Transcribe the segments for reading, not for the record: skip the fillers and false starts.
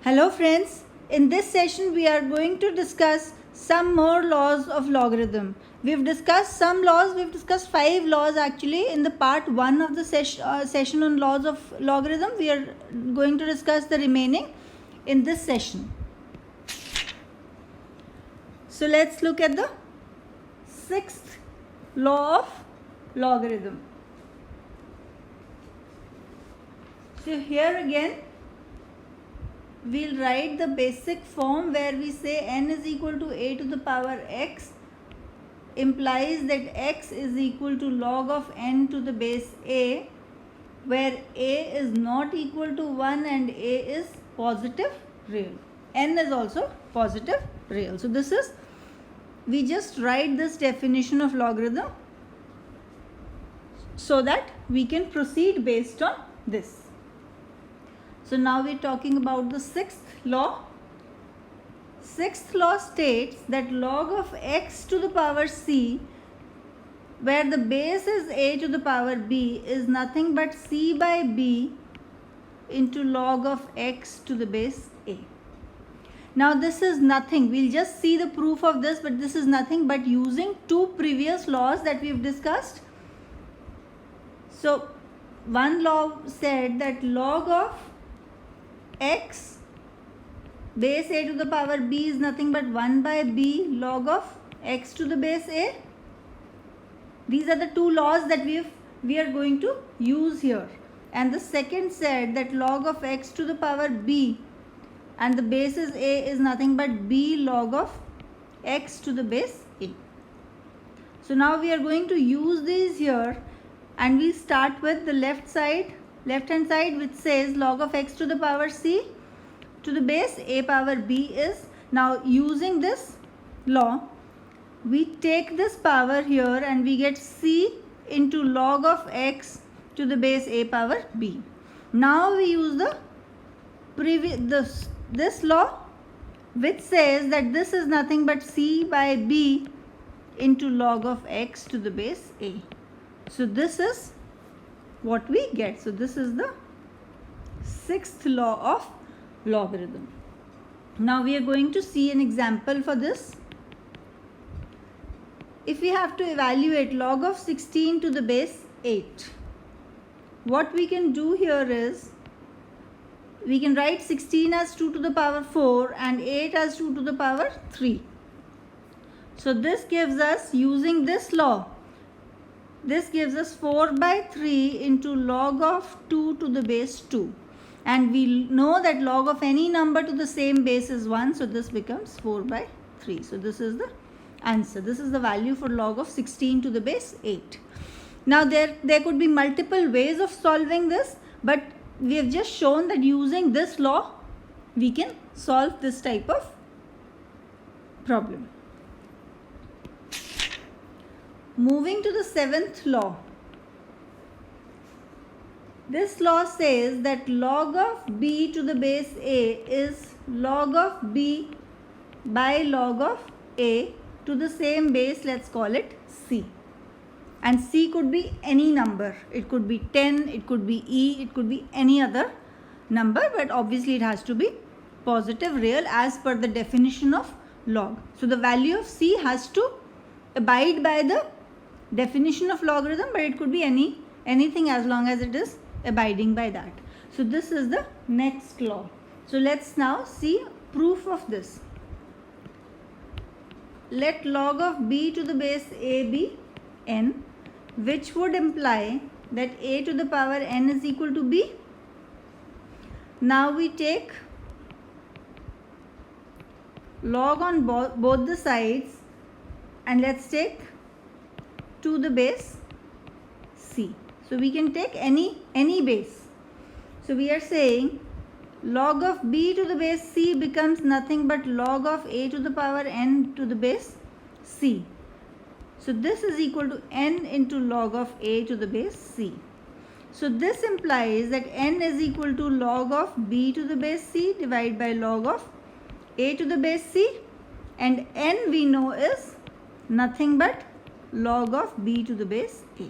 Hello friends, in this session we are going to discuss some more laws of logarithm. We've discussed some laws, we've discussed 5 laws actually in the part 1 of the session on laws of logarithm. We are going to discuss the remaining in this session. So let's look at the 6th law of logarithm. So here again we'll write the basic form where we say n is equal to a to the power x implies that x is equal to log of n to the base a, where a is not equal to 1 and a is positive real. N is also positive real. So this is, we just write this definition of logarithm so that we can proceed based on this. So now we're talking about the 6th law. 6th law states that log of x to the power c, where the base is a to the power b, is nothing but c by b into log of x to the base a. Now this is nothing, we'll just see the proof of this, but this is nothing but using 2 previous laws that we've discussed. So one law said that log of x base a to the power b is nothing but 1 by b log of x to the base a. These are the 2 laws that we are going to use here. And the second said that log of x to the power b and the base is a is nothing but b log of x to the base a. So now we are going to use these here, and we start with the left hand side, which says log of x to the power c to the base a power b is. Now using this law, we take this power here and we get c into log of x to the base a power b. Now we use the this law, which says that this is nothing but c by b into log of x to the base a. So this is what we get. So this is the 6th law of logarithm. Now we are going to see an example for this. If we have to evaluate log of 16 to the base 8, what we can do here is, we can write 16 as 2 to the power 4 and 8 as 2 to the power 3. So this gives us, using this law, this gives us 4 by 3 into log of 2 to the base 2. And we know that log of any number to the same base is 1. So this becomes 4 by 3. So this is the answer. This is the value for log of 16 to the base 8. Now there could be multiple ways of solving this, but we have just shown that using this law, we can solve this type of problem. Moving to the 7th law. This law says that log of b to the base a is log of b by log of a to the same base, let's call it c. And c could be any number. It could be 10, it could be e, it could be any other number, but obviously it has to be positive real as per the definition of log. So the value of c has to abide by the definition of logarithm, but it could be anything as long as it is abiding by that. So this is the next law. So let's now see proof of this. Let log of b to the base a be n, which would imply that a to the power n is equal to b. Now we take log on both the sides, and let's take to the base c. So we can take any base. So we are saying log of b to the base c becomes nothing but log of a to the power n to the base c. So this is equal to n into log of a to the base c. So this implies that n is equal to log of b to the base c divided by log of a to the base c, and n we know is nothing but log of b to the base a.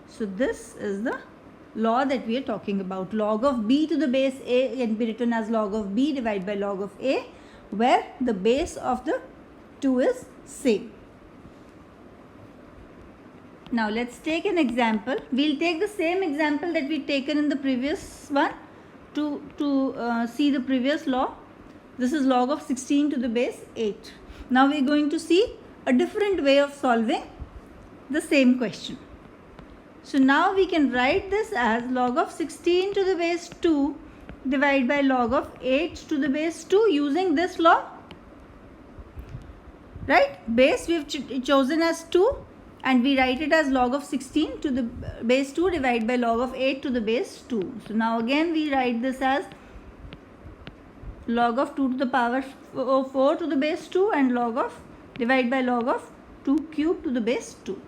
So this is the law that we are talking about. Log of b to the base a can be written as log of b divided by log of a, where the base of the two is same. Now let's take an example. We'll take the same example that we taken in the previous one to see the previous law. This is log of 16 to the base 8. Now we're going to see a different way of solving the same question. So now we can write this as log of 16 to the base 2 divided by log of 8 to the base 2 using this law. Right? Base we have chosen as 2 and we write it as log of 16 to the base 2 divided by log of 8 to the base 2. So now again we write this as log of 2 to the power 4 to the base 2 and log of divided by log of 2 cube to the base 2.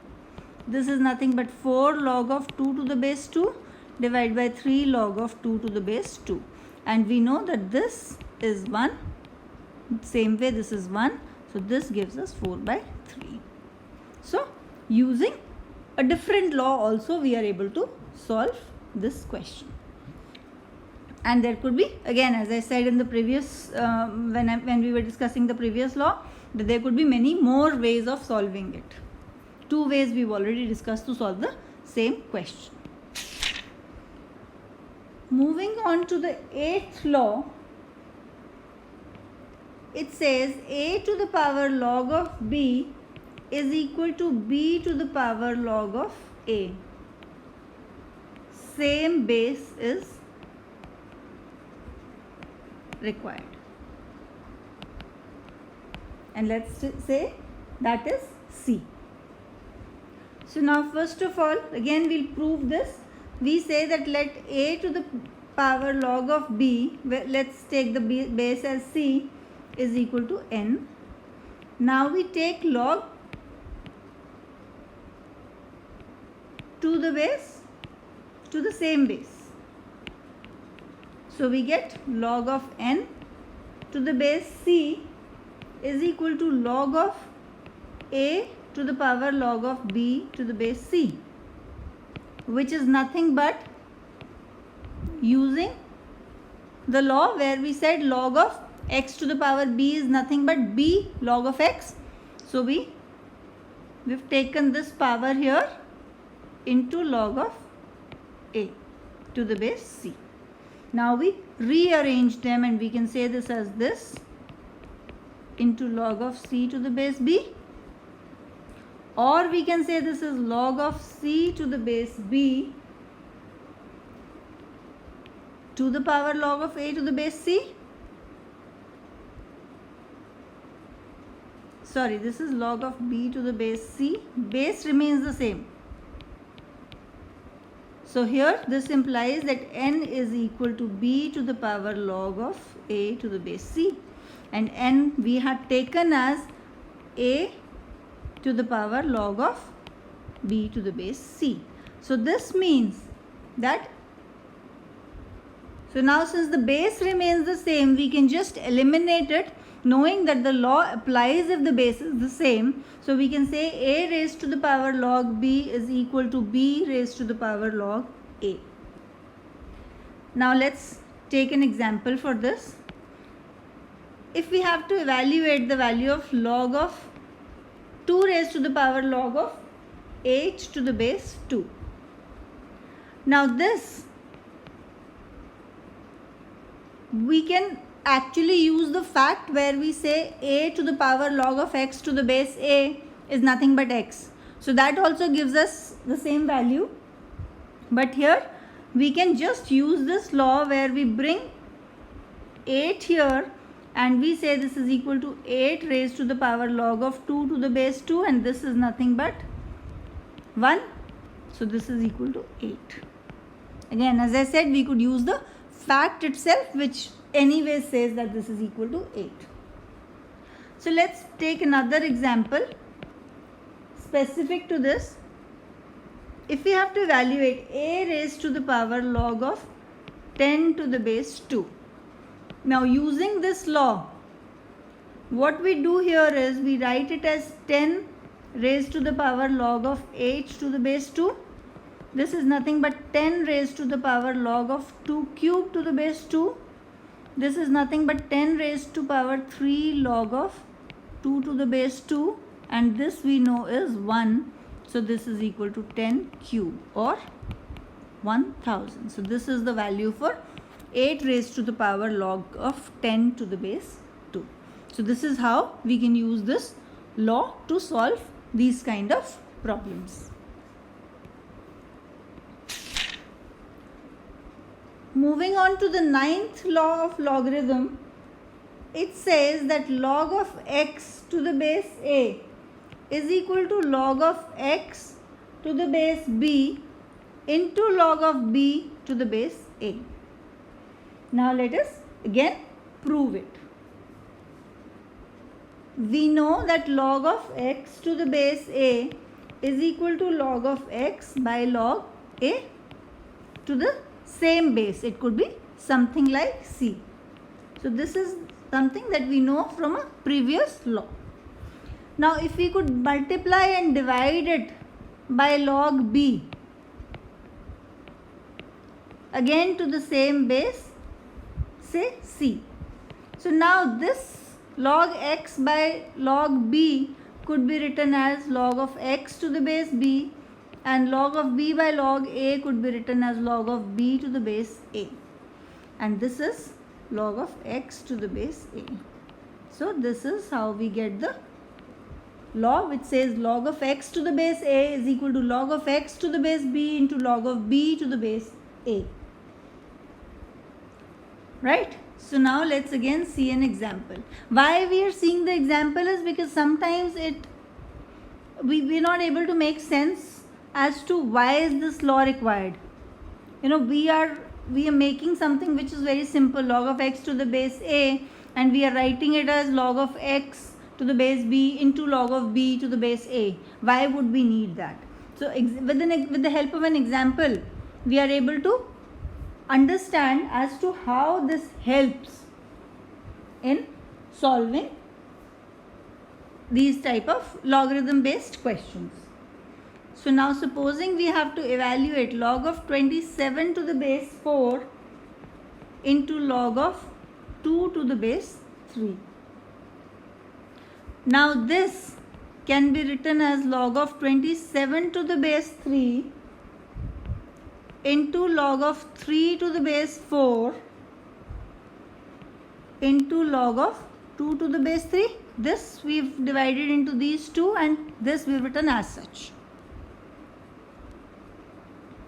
This is nothing but 4 log of 2 to the base 2 divided by 3 log of 2 to the base 2. And we know that this is 1. Same way this is 1. So this gives us 4 by 3. So using a different law also we are able to solve this question. And there could be, again as I said in the previous when we were discussing the previous law, that there could be many more ways of solving it. 2 ways we've already discussed to solve the same question. Moving on to the 8th law, it says a to the power log of b is equal to b to the power log of a. Same base is required. And let's say that is C. So now first of all, again we'll prove this. We say that let a to the power log of b, let's take the base as C, is equal to n. Now we take log to the base to the same base. So we get log of n to the base C is equal to log of a to the power log of b to the base C, which is nothing but using the law where we said log of x to the power b is nothing but b log of x. So we've taken this power here into log of a to the base C. Now we rearrange them and we can say this as this into log of c to the base b, or we can say this is log of c to the base b to the power log of a to the base c. Sorry, this is log of b to the base c. Base remains the same. So here this implies that n is equal to b to the power log of a to the base c, and n we had taken as a to the power log of b to the base c. So this means that, so now since the base remains the same, we can just eliminate it, knowing that the law applies if the base is the same. So we can say a raised to the power log b is equal to b raised to the power log a. Now let's take an example for this. If we have to evaluate the value of log of 2 raised to the power log of 8 to the base 2. Now this we can actually use the fact where we say a to the power log of x to the base a is nothing but x. So that also gives us the same value. But here we can just use this law where we bring 8 here and we say this is equal to 8 raised to the power log of 2 to the base 2, and this is nothing but 1. So this is equal to 8. Again, as I said, we could use the fact itself, which anyway says that this is equal to 8. So let's take another example specific to this. If we have to evaluate a raised to the power log of 10 to the base 2. Now using this law, what we do here is we write it as 10 raised to the power log of 8 to the base 2. This is nothing but 10 raised to the power log of 2 cube to the base 2. This is nothing but 10 raised to power 3 log of 2 to the base 2, and this we know is 1. So this is equal to 10 cube or 1000. So this is the value for 8 raised to the power log of 10 to the base 2. So this is how we can use this law to solve these kind of problems. Moving on to the 9th law of logarithm, it says that log of x to the base a is equal to log of x to the base b into log of b to the base a. Now let us again prove it. We know that log of x to the base a is equal to log of x by log a to the same base. It could be something like c. So this is something that we know from a previous law. Now if we could multiply and divide it by log b, again to the same base, say c. So now this log x by log b could be written as log of x to the base b, and log of b by log a could be written as log of b to the base a, and this is log of x to the base a. So this is how we get the law which says log of x to the base a is equal to log of x to the base b into log of b to the base a. Right? So now let's again see an example. Why we are seeing the example is because sometimes we're not able to make sense as to why is this law required. We are making something which is very simple, log of x to the base a, and we are writing it as log of x to the base b into log of b to the base a. Why would we need that? So with the help of an example, we are able to understand as to how this helps in solving these type of logarithm based questions. So now supposing we have to evaluate log of 27 to the base 4 into log of 2 to the base 3. Now this can be written as log of 27 to the base 3 into log of 3 to the base 4 into log of 2 to the base 3. This we've divided into these two, and this we've written as such.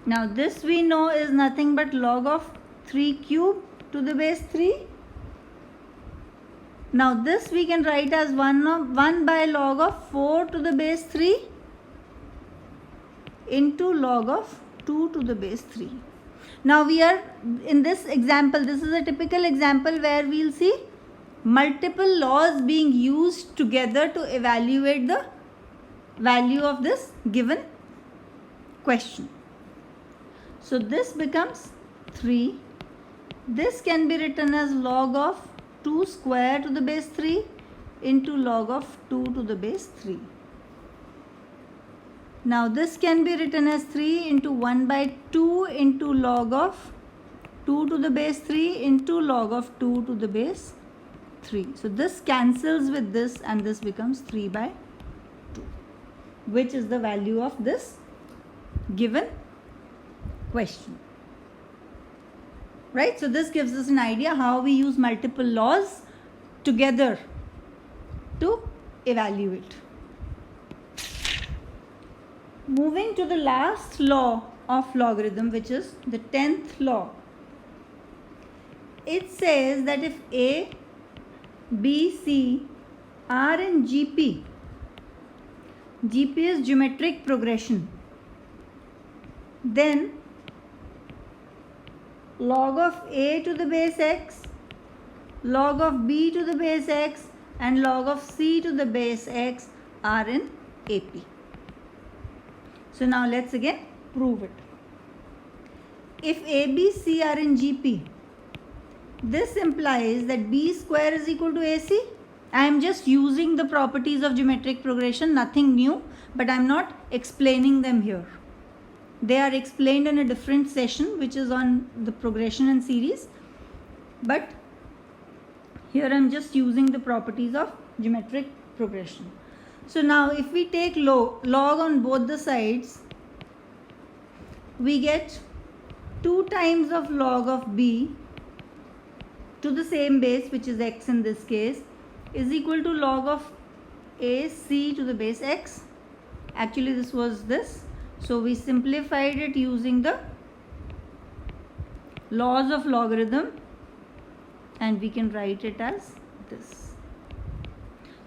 Now this we know is nothing but log of 3 cube to the base 3. Now this we can write as 1 by log of 4 to the base 3 into log of 2 to the base 3. Now we are in this example, this is a typical example where we'll see multiple laws being used together to evaluate the value of this given question. So this becomes 3. This can be written as log of 2 square to the base 3 into log of 2 to the base 3. Now this can be written as 3 into 1 by 2 into log of 2 to the base 3 into log of 2 to the base 3. So this cancels with this, and this becomes 3 by 2, which is the value of this given question. Right? So this gives us an idea how we use multiple laws together to evaluate. Moving to the last law of logarithm, which is the 10th law. It says that if A, B, C are in GP, GP is geometric progression, then log of A to the base x, log of B to the base x, and log of C to the base x are in AP. So now let's again prove it. If A, B, C are in GP, this implies that B square is equal to AC. I am just using the properties of geometric progression, nothing new, but I am not explaining them here. They are explained in a different session which is on the progression and series, but here I am just using the properties of geometric progression. So now if we take log on both the sides, we get 2 times of log of b to the same base, which is x in this case, is equal to log of ac to the base x. Actually this was this, so we simplified it using the laws of logarithm, and we can write it as this.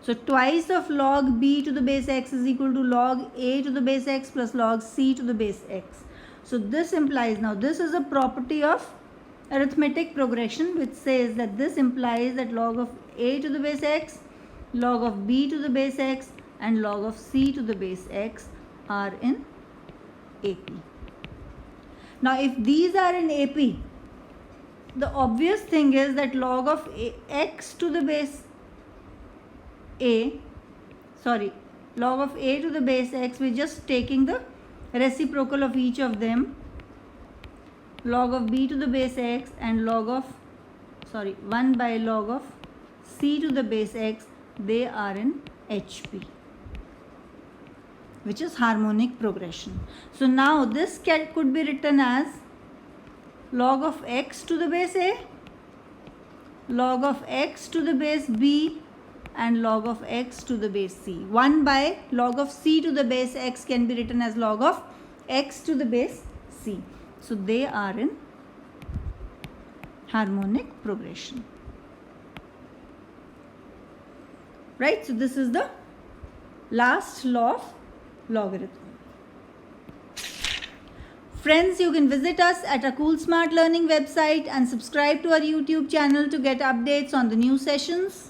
So twice of log b to the base x is equal to log a to the base x plus log c to the base x. So this implies, now this is a property of arithmetic progression which says that this implies that log of a to the base x, log of b to the base x and log of c to the base x are in AP. Now if these are in AP, the obvious thing is that log of x to the base log of a to the base x, we're just taking the reciprocal of each of them, log of b to the base x and 1 by log of c to the base x, they are in HP, which is harmonic progression. So now this could be written as log of x to the base a, log of x to the base b and log of x to the base c. 1 by log of c to the base x can be written as log of x to the base c. So they are in harmonic progression. Right? So this is the last law of logarithm. Friends, you can visit us at our Cool Smart Learning website and subscribe to our YouTube channel to get updates on the new sessions.